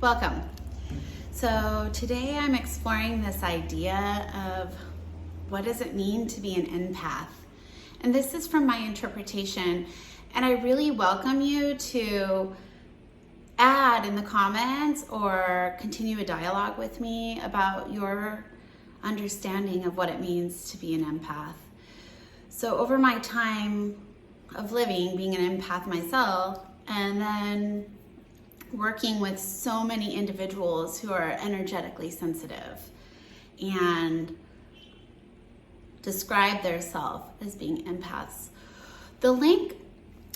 Welcome. So today I'm exploring this idea of what does it mean to be an empath? And this is from my interpretation, and I really welcome you to add in the comments or continue a dialogue with me about your understanding of what it means to be an empath. So over my time of living, being an empath myself, and then working with so many individuals who are energetically sensitive and describe their self as being empaths. The link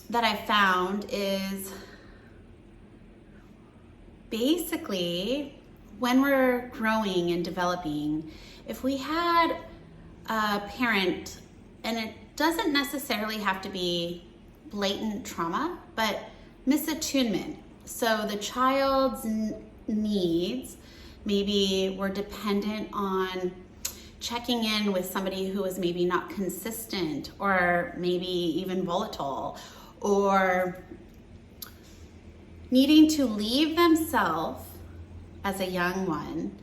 that I found is basically when we're growing and developing, if we had a parent, and it doesn't necessarily have to be blatant trauma, but misattunement. So the child's needs maybe were dependent on checking in with somebody who was maybe not consistent or maybe even volatile, or needing to leave themselves as a young one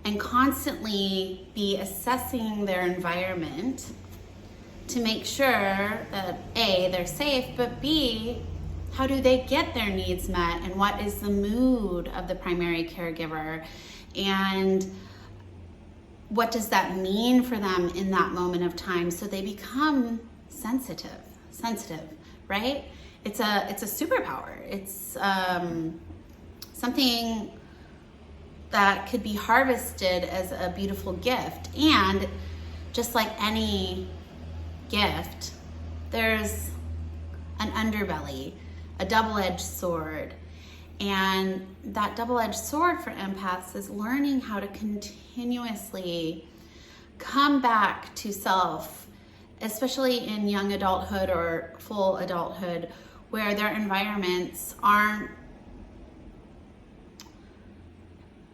and constantly be assessing their environment to make sure that A, they're safe, but B, how do they get their needs met, and what is the mood of the primary caregiver, and what does that mean for them in that moment of time, so they become sensitive, right? It's a superpower. It's something that could be harvested as a beautiful gift. And just like any gift, there's an underbelly, a double-edged sword. And that double-edged sword for empaths is learning how to continuously come back to self, especially in young adulthood or full adulthood, where their environments aren't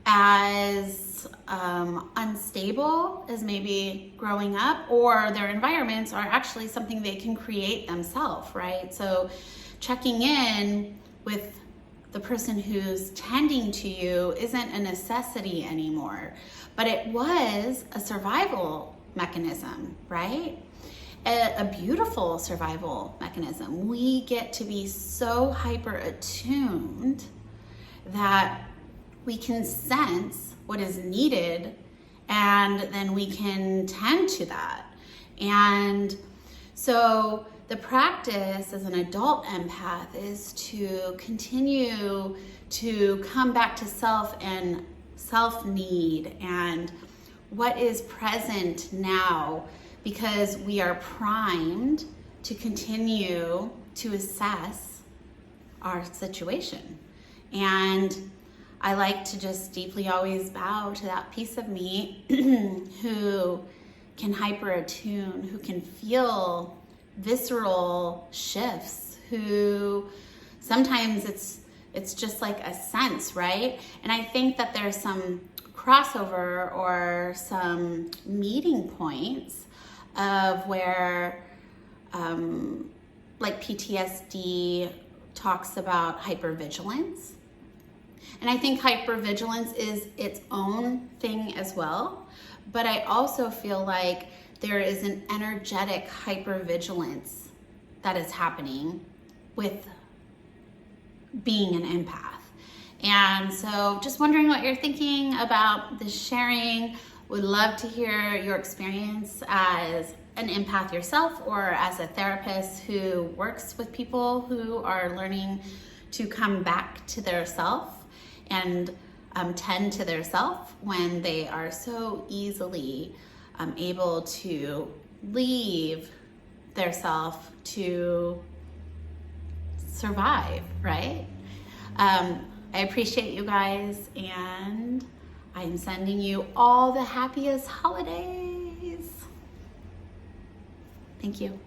as unstable as maybe growing up, or their environments are actually something they can create themselves, right? So checking in with the person who's tending to you isn't a necessity anymore, but it was a survival mechanism, right? A beautiful survival mechanism. We get to be so hyper attuned that we can sense what is needed, and then we can tend to that. And so the practice as an adult empath is to continue to come back to self and self-need and what is present now, because we are primed to continue to assess our situation. And I like to just deeply always bow to that piece of me who can hyper attune, who can feel visceral shifts, who sometimes it's just like a sense, right? And I think that there's some crossover or some meeting points of where like PTSD talks about hypervigilance. And I think hypervigilance is its own thing as well. But I also feel like there is an energetic hypervigilance that is happening with being an empath. And so just wondering what you're thinking about this sharing. Would love to hear your experience as an empath yourself, or as a therapist who works with people who are learning to come back to their self and tend to their self when they are so easily able to leave their self to survive, right? I appreciate you guys, and I'm sending you all the happiest holidays. Thank you.